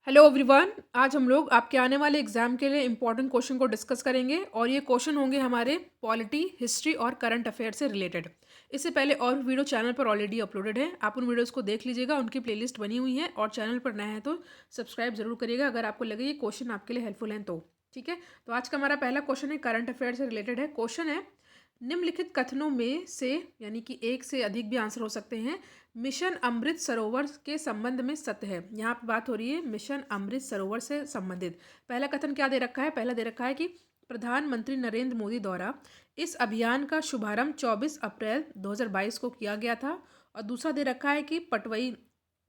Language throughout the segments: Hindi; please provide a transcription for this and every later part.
Hello everyone. आज हम लोग आपके आने वाले एग्जाम के लिए इंपॉर्टेंट क्वेश्चन को डिस्कस करेंगे और ये क्वेश्चन होंगे हमारे पॉलिटी, हिस्ट्री और करंट अफेयर से रिलेटेड। इससे पहले और भी वीडियो चैनल पर ऑलरेडी अपलोडेड है, आप उन वीडियोस को देख लीजिएगा, उनकी प्लेलिस्ट बनी हुई है। और चैनल पर नए हैं तो सब्सक्राइब जरूर करिएगा अगर आपको लगे ये क्वेश्चन आपके लिए हेल्पफुल हैं तो। ठीक है, तो आज का हमारा पहला क्वेश्चन है करंट अफेयर से रिलेटेड है। क्वेश्चन है, निम्नलिखित कथनों में से, यानी कि एक से अधिक भी आंसर हो सकते हैं, मिशन अमृत सरोवर के संबंध में सत्य है। यहाँ पे बात हो रही है मिशन अमृत सरोवर से संबंधित। पहला कथन क्या दे रखा है? पहला दे रखा है कि प्रधानमंत्री नरेंद्र मोदी द्वारा इस अभियान का शुभारंभ 24 अप्रैल 2022 को किया गया था। और दूसरा दे रखा है कि पटवई,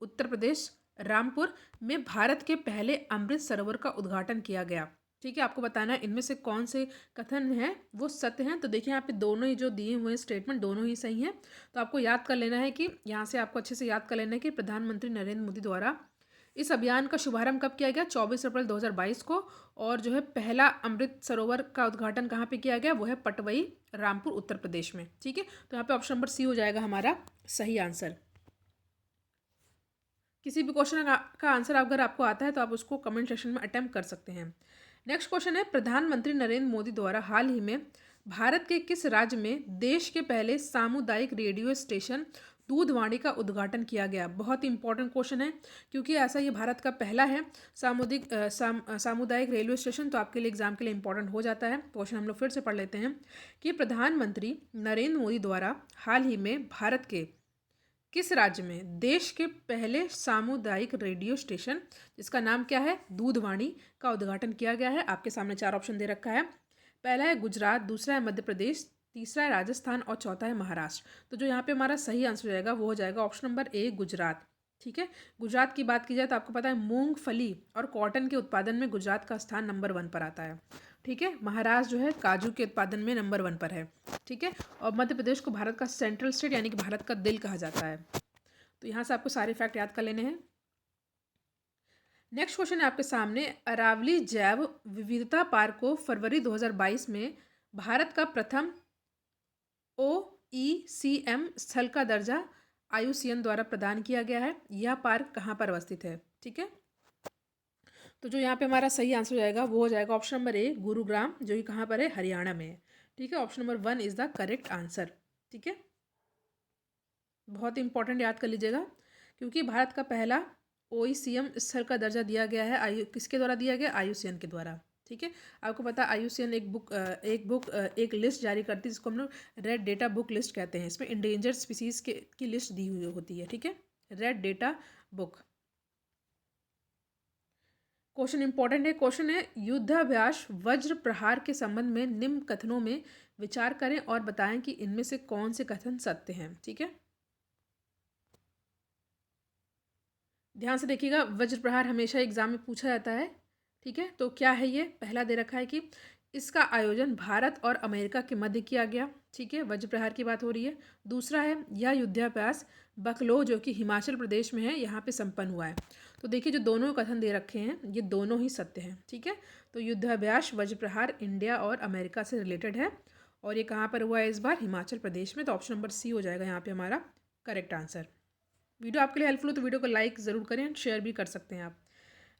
उत्तर प्रदेश, रामपुर में भारत के पहले अमृत सरोवर का उद्घाटन किया गया। ठीक है, आपको बताना है इनमें से कौन से कथन हैं वो सत्य हैं। तो देखिए यहाँ पे दोनों ही जो दिए हुए स्टेटमेंट दोनों ही सही हैं। तो आपको याद कर लेना है कि यहाँ से आपको अच्छे से याद कर लेना है कि प्रधानमंत्री नरेंद्र मोदी द्वारा इस अभियान का शुभारंभ कब किया गया? 24 अप्रैल 2022 को। और जो है पहला अमृत सरोवर का उद्घाटन कहाँ पे किया गया? वो है पटवई, रामपुर, उत्तर प्रदेश में। ठीक है, तो यहाँ पे ऑप्शन नंबर सी हो जाएगा हमारा सही आंसर। किसी भी क्वेश्चन का आंसर अगर आपको आता है तो आप उसको कमेंट सेक्शन में अटेम्प्ट कर सकते हैं। नेक्स्ट क्वेश्चन है, प्रधानमंत्री नरेंद्र मोदी द्वारा हाल ही में भारत के किस राज्य में देश के पहले सामुदायिक रेडियो स्टेशन दूधवाणी का उद्घाटन किया गया? बहुत ही इंपॉर्टेंट क्वेश्चन है क्योंकि ऐसा ये भारत का पहला है सामुदायिक रेडियो स्टेशन। तो आपके लिए एग्जाम के लिए इंपॉर्टेंट हो जाता है। क्वेश्चन हम लोग फिर से पढ़ लेते हैं कि प्रधानमंत्री नरेंद्र मोदी द्वारा हाल ही में भारत के किस राज्य में देश के पहले सामुदायिक रेडियो स्टेशन, जिसका नाम क्या है, दूधवाणी, का उद्घाटन किया गया है? आपके सामने चार ऑप्शन दे रखा है। पहला है गुजरात, दूसरा है मध्य प्रदेश, तीसरा है राजस्थान और चौथा है महाराष्ट्र। तो जो यहाँ पे हमारा सही आंसर हो जाएगा वो हो जाएगा ऑप्शन नंबर ए, गुजरात। ठीक है, गुजरात की बात की जाए तो आपको पता है मूंगफली और कॉटन के उत्पादन में गुजरात का स्थान नंबर 1 पर आता है। ठीक है, महाराष्ट्र जो है काजू के उत्पादन में नंबर 1 पर है। ठीक है, और मध्य प्रदेश को भारत का सेंट्रल स्टेट यानी कि भारत का दिल कहा जाता है। तो यहाँ से आपको सारे फैक्ट याद कर लेने हैं। नेक्स्ट क्वेश्चन है आपके सामने, अरावली जैव विविधता पार्क को फरवरी 2022 में भारत का प्रथम OECM स्थल का दर्जा IUCN द्वारा प्रदान किया गया है। यह पार्क कहाँ पर अवस्थित है? ठीक है, तो जो यहाँ पे हमारा सही आंसर हो जाएगा वो हो जाएगा ऑप्शन नंबर ए, गुरुग्राम, जो कि कहाँ पर है, हरियाणा में है। ठीक है, option number 1 is the correct answer. ठीक है, बहुत इंपॉर्टेंट, याद कर लीजिएगा क्योंकि भारत का पहला OECM स्थल का दर्जा दिया गया है, किसके द्वारा दिया गया? IUCN के द्वारा। ठीक है, आपको पता है IUCN एक लिस्ट जारी करती है जिसको हम लोग रेड डेटा बुक लिस्ट कहते हैं। इसमें इंडेंजर्ड स्पीसीज की लिस्ट दी हुई होती है। ठीक है, red data book. Question important है। क्वेश्चन है, युद्धाभ्यास वज्र प्रहार के संबंध में निम्न कथनों में विचार करें और बताएं कि इनमें से कौन से कथन सत्य हैं। ठीक है, ध्यान से देखिएगा, वज्र प्रहार हमेशा एग्जाम में पूछा जाता है। ठीक है, तो क्या है ये? पहला दे रखा है कि इसका आयोजन भारत और अमेरिका के मध्य किया गया। ठीक है, वज्र प्रहार की बात हो रही है। दूसरा है, यह युद्धाभ्यास बकलो, जो कि हिमाचल प्रदेश में है, यहाँ पे संपन्न हुआ है। तो देखिए जो दोनों कथन दे रखे हैं ये दोनों ही सत्य हैं। ठीक है, तो युद्धाभ्यास वज्र प्रहार इंडिया और अमेरिका से रिलेटेड है और ये कहाँ पर हुआ है इस बार? हिमाचल प्रदेश में। तो ऑप्शन नंबर सी हो जाएगा यहाँ पे हमारा करेक्ट आंसर। वीडियो आपके लिए हेल्पफुल हो तो वीडियो को लाइक ज़रूर करें एंड शेयर भी कर सकते हैं आप।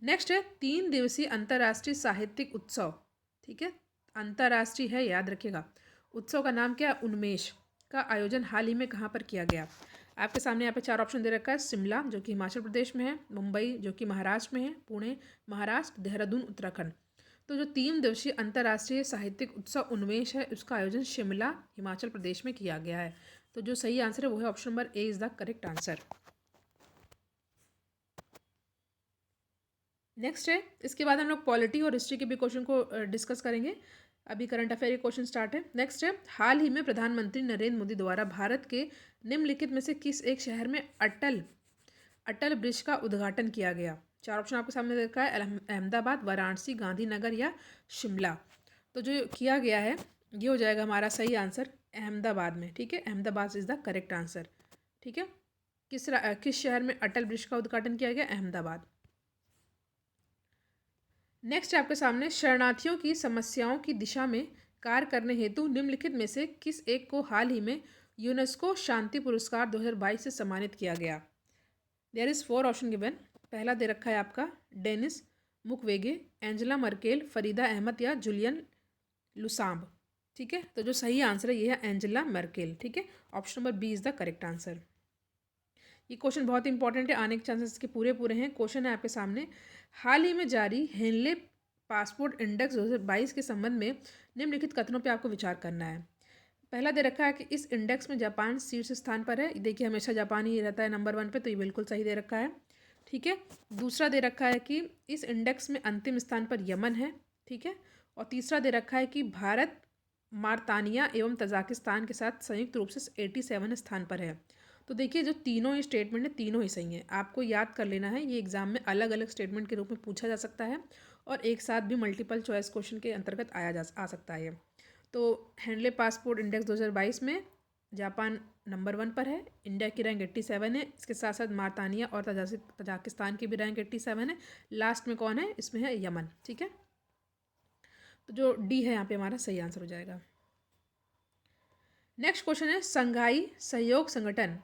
नेक्स्ट है, 3 दिवसीय अंतर्राष्ट्रीय साहित्यिक उत्सव। ठीक है, अंतर्राष्ट्रीय है, याद रखिएगा। उत्सव का नाम क्या है? उन्मेष, का आयोजन हाल ही में कहाँ पर किया गया? आपके सामने यहाँ पे चार ऑप्शन दे रखा है। शिमला, जो कि हिमाचल प्रदेश में है, मुंबई, जो कि महाराष्ट्र में है, पुणे महाराष्ट्र, देहरादून उत्तराखंड। तो जो 3 दिवसीय अंतर्राष्ट्रीय साहित्यिक उत्सव उन्मेष है उसका आयोजन शिमला, हिमाचल प्रदेश में किया गया है। तो जो सही आंसर है वो है option number A is the correct answer. Next है, इसके बाद हम लोग पॉलिटी और हिस्ट्री के भी क्वेश्चन को डिस्कस करेंगे। अभी करंट अफेयर के क्वेश्चन स्टार्ट है। नेक्स्ट है, हाल ही में प्रधानमंत्री नरेंद्र मोदी द्वारा भारत के निम्नलिखित में से किस एक शहर में अटल अटल ब्रिज का उद्घाटन किया गया? चार ऑप्शन आपके सामने देखा है, अहमदाबाद, वाराणसी, गांधीनगर या शिमला। तो जो किया गया है ये हो जाएगा हमारा सही आंसर अहमदाबाद में। ठीक है, Ahmedabad is the correct answer. ठीक है, किस शहर में अटल ब्रिज का उद्घाटन किया गया? अहमदाबाद। नेक्स्ट आपके सामने, शरणार्थियों की समस्याओं की दिशा में कार्य करने हेतु निम्नलिखित में से किस एक को हाल ही में यूनेस्को शांति पुरस्कार 2022 से सम्मानित किया गया? There is 4 option given. पहला दे रखा है आपका Denis Mukwege, Angela Merkel, Farida Ahmed या जुलियन लुसाम्ब। ठीक है, तो जो सही आंसर है ये है एंजेला मर्केल। ठीक है, option number B is the correct answer. ये क्वेश्चन बहुत इंपॉर्टेंट है, आने के चांसेस इसके पूरे पूरे हैं। क्वेश्चन है आपके सामने, हाल ही में जारी हेनले पासपोर्ट इंडेक्स 2022 के संबंध में निम्नलिखित कथनों पे आपको विचार करना है। पहला दे रखा है कि इस इंडेक्स में जापान शीर्ष स्थान पर है। देखिए हमेशा जापान ही रहता है नंबर 1 पे, तो ये बिल्कुल सही दे रखा है। ठीक है, दूसरा दे रखा है कि इस इंडेक्स में अंतिम स्थान पर यमन है। ठीक है, और तीसरा दे रखा है कि भारत मारतानिया एवं तजाकिस्तान के साथ संयुक्त रूप से 87 स्थान पर है। तो देखिए जो तीनों ही स्टेटमेंट है तीनों ही सही हैं, आपको याद कर लेना है। ये एग्जाम में अलग अलग स्टेटमेंट के रूप में पूछा जा सकता है और एक साथ भी मल्टीपल चॉइस क्वेश्चन के अंतर्गत आ सकता है। तो हेनले पासपोर्ट इंडेक्स 2022 में जापान नंबर 1 पर है, इंडिया की रैंक 87 है। इसके साथ साथ मारतानिया और तजाकिस्तान की भी रैंक 87 है। लास्ट में कौन है, इसमें है यमन। ठीक है, तो जो डी है यहाँ पे हमारा सही आंसर हो जाएगा। नेक्स्ट क्वेश्चन है, संघाई सहयोग संगठन,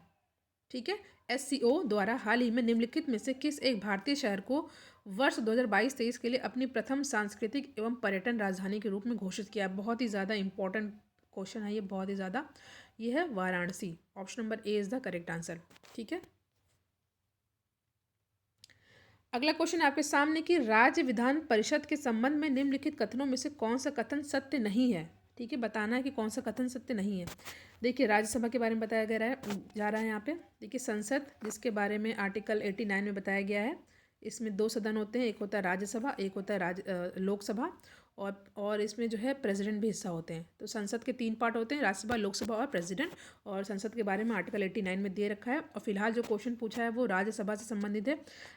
ठीक है, SCO द्वारा हाल ही में निम्नलिखित में से किस एक भारतीय शहर को वर्ष 2022-23 के लिए अपनी प्रथम सांस्कृतिक एवं पर्यटन राजधानी के रूप में घोषित किया। बहुत ही ज़्यादा इंपॉर्टेंट क्वेश्चन है ये, बहुत ही ज़्यादा। ये है Varanasi. Option number A is the correct answer. ठीक है, अगला क्वेश्चन आपके सामने कि राज्य विधान परिषद के संबंध में निम्नलिखित कथनों में से कौन सा कथन सत्य नहीं है। ठीक है, बताना है कि कौन सा कथन सत्य नहीं है। देखिए राज्यसभा के बारे में बताया जा रहा है यहाँ पे। देखिए संसद, जिसके बारे में आर्टिकल 89 में बताया गया है, इसमें 2 सदन होते हैं, एक होता है राज्यसभा, एक होता है लोकसभा। और इसमें जो है प्रेसिडेंट भी हिस्सा होते हैं। तो संसद के 3 पार्ट होते हैं, राज्यसभा, लोकसभा और प्रेसिडेंट। और संसद के बारे में आर्टिकल 89 में दे रखा है। और फिलहाल जो क्वेश्चन पूछा है वो राज्यसभा से संबंधित है,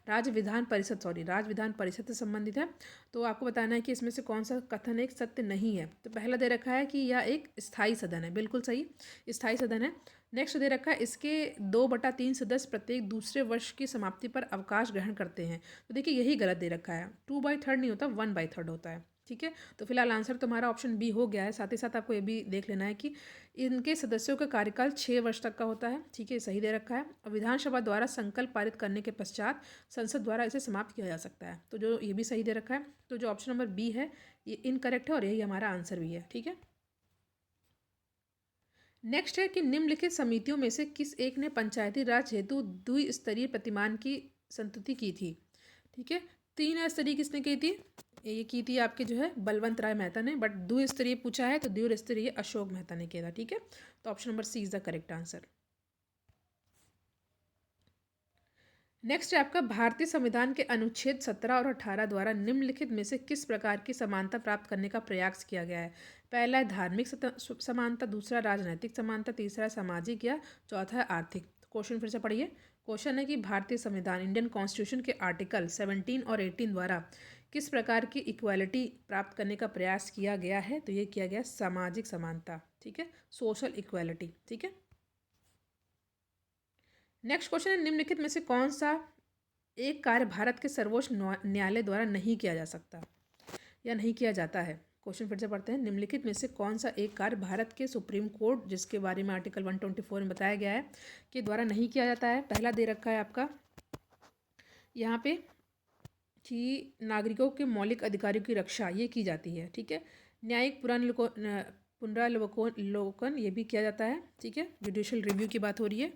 राज्य विधान परिषद से संबंधित है। तो आपको बताना है कि इसमें से कौन सा कथन एक सत्य नहीं है। तो पहला दे रखा है कि यह एक स्थायी सदन है, बिल्कुल सही, स्थायी सदन है। नेक्स्ट दे रखा है इसके 2/3 सदस्य प्रत्येक दूसरे वर्ष की समाप्ति पर अवकाश ग्रहण करते हैं। तो देखिए यही गलत दे रखा है, 2/3 नहीं होता, 1/3 होता है। ठीक है, तो फिलहाल आंसर तुम्हारा ऑप्शन बी हो गया है। साथ ही साथ आपको ये भी देख लेना है कि इनके सदस्यों का कार्यकाल 6 वर्ष तक का होता है। ठीक है, सही दे रखा है। और विधानसभा द्वारा संकल्प पारित करने के पश्चात संसद द्वारा इसे समाप्त किया जा सकता है। तो जो ये भी सही दे रखा है। तो जो ऑप्शन नंबर बी है ये इनकरेक्ट है और यही हमारा आंसर भी है। ठीक है, नेक्स्ट है कि निम्नलिखित समितियों में से किस एक ने पंचायती राज हेतु द्विस्तरीय प्रतिमान की संस्तुति की थी। ठीक है, 3 स्तरीय किसने की थी, ये की थी आपके जो है बलवंत राय मेहता ने, बट द्विस्तरीय पूछा है तो द्विस्तरीय अशोक मेहता ने किया था। ठीक है, तो option number C is the correct answer. Next है आपका, भारतीय संविधान के अनुच्छेद 17 और 18 द्वारा निम्नलिखित में से किस प्रकार की समानता प्राप्त करने का प्रयास किया गया है। पहला है धार्मिक समानता, दूसरा राजनैतिक समानता, तीसरा है सामाजिक या चौथा है आर्थिक। क्वेश्चन फिर से पढ़िए। क्वेश्चन है कि भारतीय संविधान इंडियन कॉन्स्टिट्यूशन के आर्टिकल 17 और 18 द्वारा किस प्रकार की इक्वालिटी प्राप्त करने का प्रयास किया गया है। तो ये किया गया सामाजिक समानता। ठीक है, सोशल इक्वालिटी। ठीक है, नेक्स्ट क्वेश्चन है, निम्नलिखित में से कौन सा एक कार्य भारत के सर्वोच्च न्यायालय द्वारा नहीं किया जा सकता या नहीं किया जाता है। क्वेश्चन फिर से पढ़ते हैं। निम्नलिखित में से कौन सा एक कार्य भारत के सुप्रीम कोर्ट, जिसके बारे में आर्टिकल 124 में बताया गया है, के द्वारा नहीं किया जाता है। पहला दे रखा है आपका यहाँ पे कि नागरिकों के मौलिक अधिकारों की रक्षा ये की जाती है। ठीक है, न्यायिक पुनरावलोकन ये भी किया जाता है। ठीक है, जुडिशियल रिव्यू की बात हो रही है,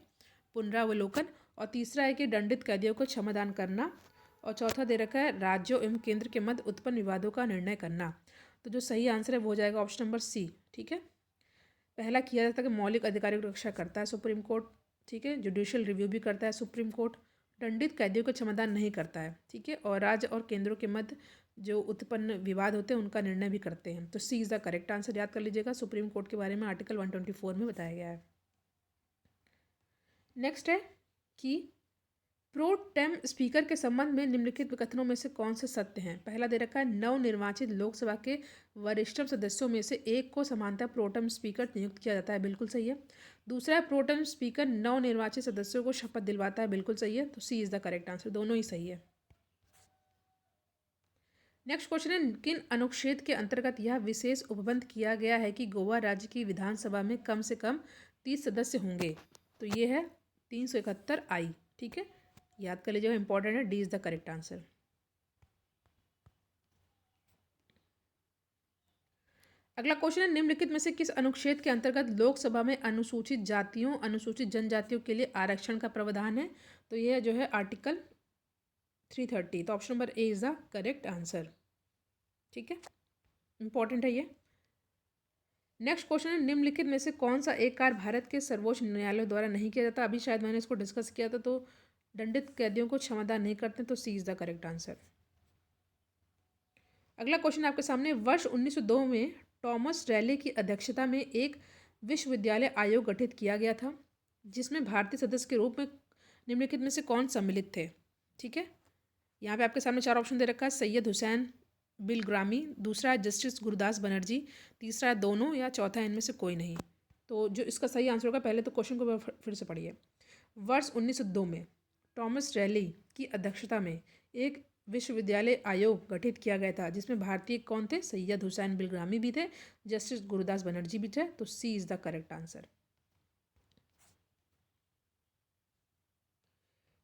पुनरावलोकन। और तीसरा है कि दंडित कैदियों को क्षमादान करना। और चौथा दे रखा है राज्यों एवं केंद्र के मध्य उत्पन्न विवादों का निर्णय करना। तो जो सही आंसर है वो हो जाएगा ऑप्शन नंबर सी। ठीक है, पहला किया जाता है कि मौलिक अधिकारों की रक्षा करता है सुप्रीम कोर्ट। ठीक है, जुडिशियल रिव्यू भी करता है सुप्रीम कोर्ट। दंडित कैदियों का क्षमादान नहीं करता है। ठीक है, और राज्य और केंद्रों के मध्य जो उत्पन्न विवाद होते हैं उनका निर्णय भी करते हैं। तो C is the correct answer, याद कर लीजिएगा। सुप्रीम कोर्ट के बारे में आर्टिकल 124 में बताया गया है। नेक्स्ट है कि प्रो टेम स्पीकर के संबंध में निम्नलिखित कथनों में से कौन से सत्य हैं। पहला दे रखा है नवनिर्वाचित लोकसभा के वरिष्ठतम सदस्यों में से एक को समानतः प्रोटेम स्पीकर नियुक्त किया जाता है, बिल्कुल सही है। दूसरा है प्रोटेम स्पीकर नवनिर्वाचित सदस्यों को शपथ दिलवाता है, बिल्कुल सही है। तो सी इज द करेक्ट आंसर, दोनों ही सही है। नेक्स्ट क्वेश्चन है, किन अनुच्छेद के अंतर्गत यह विशेष उपबंध किया गया है कि गोवा राज्य की विधानसभा में कम से कम 30 सदस्य होंगे। तो ये है 371 आई। ठीक है, याद कर लीजिएगा, इंपॉर्टेंट है, D is the correct answer. अगला क्वेश्चन है, निम्नलिखित में से किस अनुच्छेद के अंतर्गत लोकसभा में अनुसूचित जातियों अनुसूचित जनजातियों के लिए आरक्षण का प्रावधान है? तो यह जो है आर्टिकल 330। तो option number A is the correct answer. ठीक है, इंपॉर्टेंट है ये। नेक्स्ट क्वेश्चन है, निम्नलिखित में से कौन सा एक कार्य भारत के सर्वोच्च न्यायालय द्वारा नहीं किया जाता? अभी शायद मैंने इसको डिस्कस किया था। तो दंडित कैदियों को क्षमादान नहीं करते, तो C is the correct answer. अगला क्वेश्चन आपके सामने, वर्ष 1902 में टॉमस रैले की अध्यक्षता में एक विश्वविद्यालय आयोग गठित किया गया था, जिसमें भारतीय सदस्य के रूप में निम्नलिखित में से कौन सम्मिलित थे? ठीक है, यहाँ पे आपके सामने चार ऑप्शन दे रखा है, सैयद हुसैन बिलग्रामी, दूसरा है जस्टिस गुरुदास बनर्जी, तीसरा है दोनों, या चौथा है इनमें से कोई नहीं। तो जो इसका सही आंसर होगा, पहले तो क्वेश्चन को फिर से पढ़िए। वर्ष 1902 में टॉमस रैली की अध्यक्षता में एक विश्वविद्यालय आयोग गठित किया गया था, जिसमें भारतीय कौन थे? सैयद हुसैन बिलग्रामी भी थे, जस्टिस गुरुदास बनर्जी भी थे। तो C is the correct answer.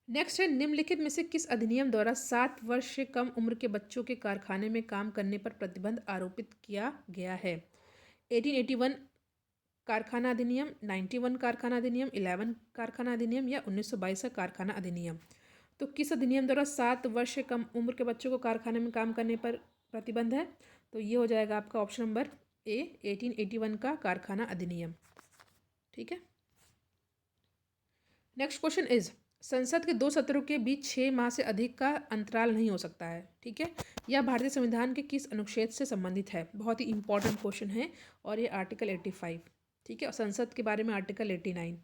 Next है, निम्नलिखित में से किस अधिनियम द्वारा 7 वर्ष से कम उम्र के बच्चों के कारखाने में काम करने पर प्रतिबंध आरोपित किया गया है? 1881 कारखाना अधिनियम, 91 कारखाना अधिनियम, 11 कारखाना अधिनियम, या 1922 का कारखाना अधिनियम? तो किस अधिनियम द्वारा 7 वर्ष से कम उम्र के बच्चों को कारखाने में काम करने पर प्रतिबंध है? तो ये हो जाएगा आपका ऑप्शन नंबर ए, 1881 का कारखाना अधिनियम। ठीक है, नेक्स्ट क्वेश्चन इज, संसद के 2 सत्रों के बीच 6 माह से अधिक का अंतराल नहीं हो सकता है। ठीक है, यह भारतीय संविधान के किस अनुच्छेद से संबंधित है? बहुत ही इंपॉर्टेंट क्वेश्चन है, और ये आर्टिकल 85। ठीक है, और संसद के बारे में आर्टिकल 89।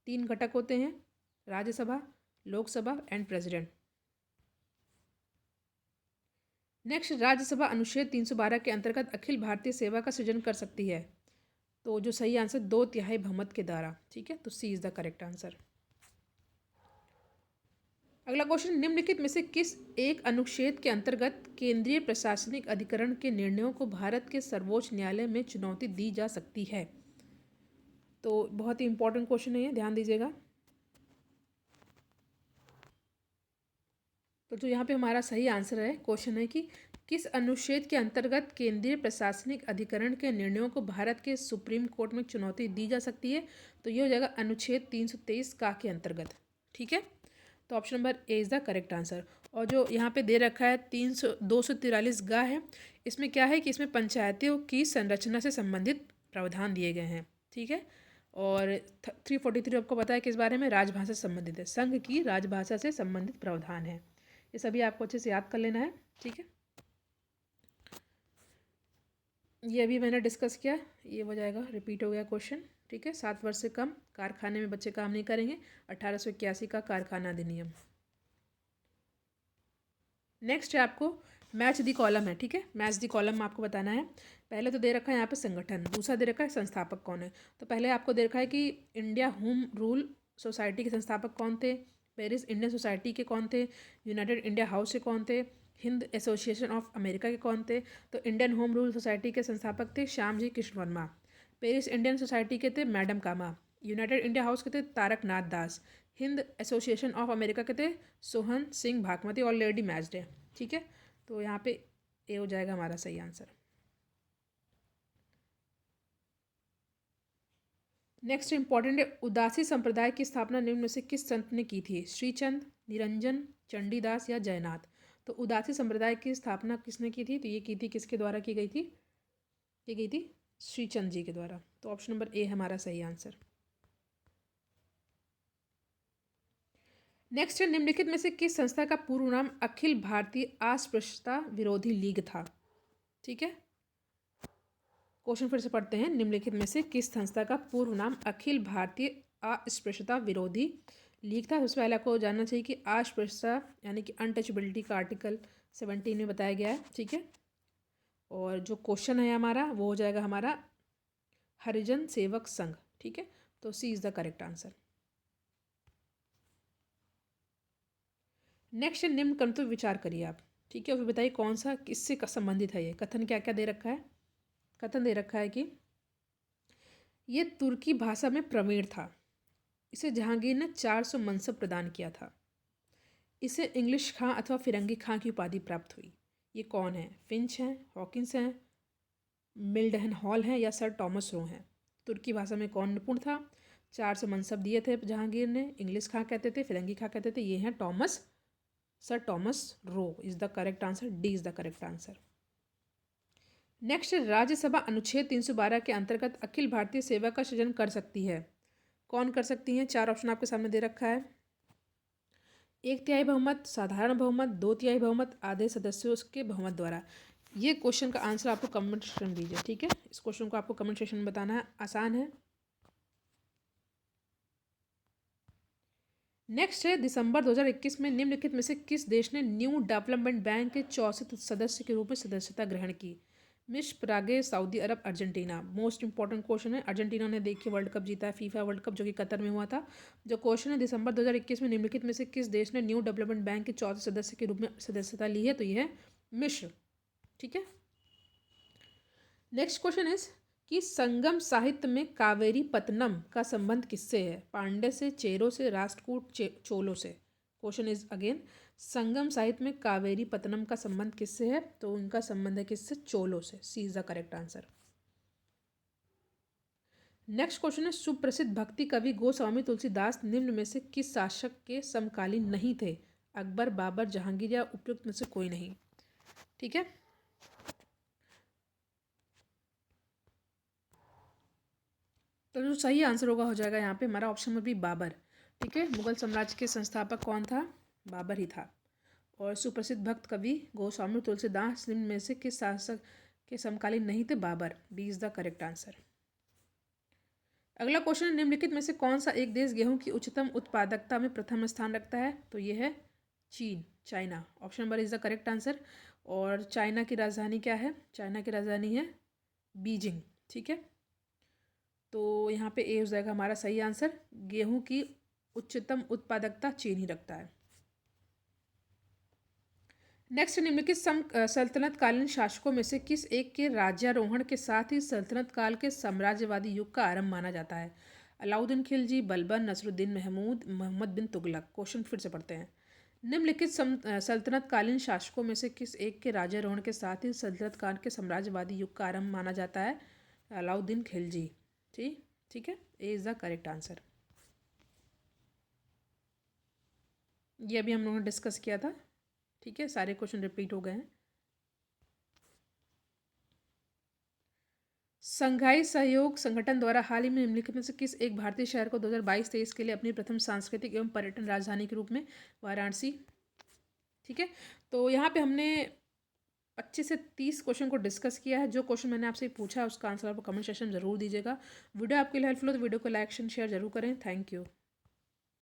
3 घटक होते हैं, Rajya Sabha, Lok Sabha and president. Next, Rajya Sabha अनुच्छेद 312 के अंतर्गत अखिल भारतीय सेवा का सृजन कर सकती है। तो जो सही आंसर 2/3 बहुमत के द्वारा। ठीक है, तो C is the correct answer. अगला क्वेश्चन, निम्नलिखित में से किस एक अनुच्छेद के अंतर्गत केंद्रीय प्रशासनिक अधिकरण के निर्णयों को भारत के सर्वोच्च न्यायालय में चुनौती दी जा सकती है? तो बहुत ही इंपॉर्टेंट क्वेश्चन है ये, ध्यान दीजिएगा। तो जो यहाँ पे हमारा सही आंसर है, क्वेश्चन है कि किस अनुच्छेद के अंतर्गत केंद्रीय प्रशासनिक अधिकरण के निर्णयों को भारत के सुप्रीम कोर्ट में चुनौती दी जा सकती है? तो ये हो जाएगा अनुच्छेद 323 का के अंतर्गत। ठीक है, तो option number A is the correct answer. और जो यहाँ पे दे रखा है 243 गा है, इसमें क्या है कि इसमें पंचायतों की संरचना से संबंधित प्रावधान दिए गए हैं। ठीक है, और 343 आपको पता है किस बारे में? राजभाषा से संबंधित है, संघ की राजभाषा से संबंधित प्रावधान है। ये सभी आपको अच्छे से याद कर लेना है। ठीक है, ये अभी मैंने डिस्कस किया, ये हो जाएगा, रिपीट हो गया क्वेश्चन। ठीक है, 7 वर्ष से कम कारखाने में बच्चे काम नहीं करेंगे, 1881 का कारखाना अधिनियम। नेक्स्ट है आपको मैच दी कॉलम है। ठीक है, मैच दी कॉलम में आपको बताना है। पहले तो दे रखा है यहाँ पे संगठन, दूसरा दे रखा है संस्थापक कौन है। तो पहले आपको दे रखा है कि इंडिया होम रूल सोसाइटी के संस्थापक कौन थे, पेरिस इंडियन सोसाइटी के कौन थे, यूनाइटेड इंडिया हाउस के कौन थे, हिंद एसोसिएशन ऑफ अमेरिका के कौन थे। तो इंडियन होम रूल सोसाइटी के संस्थापक थे Shyamji Krishna Verma, Paris Indian society के थे मैडम कामा, यूनाइटेड इंडिया हाउस के थे तारक नाथ दास, हिंद एसोसिएशन ऑफ अमेरिका के थे सोहन सिंह भागमती, ऑलरेडी मैच्ड है। ठीक है, तो यहाँ पे ए हो जाएगा हमारा सही आंसर। नेक्स्ट इंपॉर्टेंट है, उदासी संप्रदाय की स्थापना निम्न में से किस संत ने की थी? श्रीचंद, निरंजन, चंडीदास, या जयनाथ? तो उदासी संप्रदाय की स्थापना किसने की थी? तो ये की थी, किसके द्वारा की गई थी? की गई थी श्रीचंद जी के द्वारा। तो ऑप्शन नंबर ए हमारा सही आंसर। नेक्स्ट है, निम्नलिखित में से किस संस्था का पूर्व नाम अखिल भारतीय अस्पृश्यता विरोधी लीग था? ठीक है, क्वेश्चन फिर से पढ़ते हैं, निम्नलिखित में से किस संस्था का पूर्व नाम अखिल भारतीय अस्पृश्यता विरोधी लीग था? सबसे पहले आपको जानना चाहिए कि अस्पृश्यता यानी कि अनटचेबिलिटी का आर्टिकल 17 में बताया गया है। ठीक है, और जो क्वेश्चन है हमारा वो हो जाएगा हमारा हरिजन सेवक संघ। ठीक है, तो C is the correct answer. Next है, निम्न कथन पर विचार करिए आप। ठीक है, और फिर बताइए कौन सा किससे संबंधित है। ये कथन क्या क्या दे रखा है? कथन दे रखा है कि ये तुर्की भाषा में प्रवीण था, इसे जहांगीर ने 400 मनसब प्रदान किया था। इसे इंग्लिश खां अथवा फिरंगी खां की उपाधि प्राप्त हुई। ये कौन है? फिंच हैं, हॉकिंस हैं, मिल्डन हॉल हैं या सर टॉमस रो हैं? तुर्की भाषा में कौन निपुण था? 400 मनसब दिए थे जहांगीर ने। इंग्लिश खां कहते थे, फिरंगी खां कहते थे। ये हैं sir Thomas Roe is the correct answer. D is the correct answer. Next, Rajya Sabha अनुच्छेद 312 के अंतर्गत अखिल भारतीय सेवा का सृजन कर सकती है। कौन कर सकती हैं? 4 ऑप्शन आपके सामने दे रखा है। 1/3 बहुमत, साधारण बहुमत, 2/3 बहुमत, आधे सदस्यों के बहुमत द्वारा। ये क्वेश्चन का आंसर आपको कमेंट सेक्शन दीजिए, ठीक है। इस क्वेश्चन को आपको कमेंट सेक्शन में बताना है, आसान है। नेक्स्ट है, दिसंबर 2021 में निम्नलिखित में से किस देश ने न्यू डेवलपमेंट बैंक के 64 सदस्य के रूप में सदस्यता ग्रहण की? मिस्र, पराग्वे, सऊदी अरब, अर्जेंटीना। मोस्ट इंपॉर्टेंट क्वेश्चन है। अर्जेंटीना ने देखिए वर्ल्ड कप जीता है, फीफा वर्ल्ड कप, जो कि कतर में हुआ था। जो क्वेश्चन है, दिसंबर 2021 में निम्नलिखित में से किस देश ने न्यू डेवलपमेंट बैंक के 64 सदस्य के रूप में सदस्यता ली है? तो यह है मिस्र, ठीक है। नेक्स्ट क्वेश्चन इज कि संगम साहित्य में कावेरी पत्तनम का संबंध किससे है? पांड्य से, चेरों से, राष्ट्रकूट, चोलों से। क्वेश्चन इज अगेन, संगम साहित्य में कावेरी पत्तनम का संबंध किससे है? तो उनका संबंध है किससे? चोलों से। C is the correct answer. Next question है, सुप्रसिद्ध भक्ति कवि गोस्वामी तुलसीदास निम्न में से किस शासक के समकालीन नहीं थे? अकबर, बाबर, जहांगीर या उपयुक्त में से कोई नहीं, ठीक है। तो जो सही आंसर होगा हो जाएगा यहाँ पे हमारा ऑप्शन में भी बाबर, ठीक है। मुगल साम्राज्य के संस्थापक कौन था? बाबर ही था। और सुप्रसिद्ध भक्त कवि गोस्वामी तुलसीदास निम्न में से किस शासक के समकालीन नहीं थे? Babur. B is the correct answer. अगला क्वेश्चन है, निम्नलिखित में से कौन सा एक देश गेहूं की उच्चतम उत्पादकता में प्रथम स्थान रखता है? तो ये है चीन, China. Option number is the correct answer. और चाइना की राजधानी क्या है? चाइना की राजधानी है बीजिंग, ठीक है। तो यहाँ पे ए हो जाएगा हमारा सही आंसर। गेहूं की उच्चतम उत्पादकता चीन ही रखता है। नेक्स्ट, निम्नलिखित सल्तनत कालीन शासकों में से किस एक के राज्यारोहण के साथ ही सल्तनत काल के साम्राज्यवादी युग का आरंभ माना जाता है? अलाउद्दीन खिलजी, बलबन, नसरुद्दीन महमूद, मोहम्मद बिन तुगलक। क्वेश्चन फिर से पढ़ते हैं। निम्नलिखित सल्तनत कालीन शासकों में से किस एक के राज्यारोहण के साथ ही सल्तनत काल के साम्राज्यवादी युग का आरंभ माना जाता है? अलाउद्दीन खिलजी, ठीक है। ए इज द करेक्ट आंसर। ये अभी हम लोगों ने डिस्कस किया था, ठीक है। सारे क्वेश्चन रिपीट हो गए हैं। संघाई सहयोग संगठन द्वारा हाल ही में निम्नलिखित में से किस एक भारतीय शहर को 2022-23 के लिए अपनी प्रथम सांस्कृतिक एवं पर्यटन राजधानी के रूप में? वाराणसी, ठीक है। तो यहाँ पे हमने 25 से 30 क्वेश्चन को डिस्कस किया है। जो क्वेश्चन मैंने आपसे पूछा उसका आंसर आपको कमेंट सेक्शन में जरूर दीजिएगा। वीडियो आपके लिए हेल्पफुल हो तो वीडियो को लाइक शेयर जरूर करें। Thank you.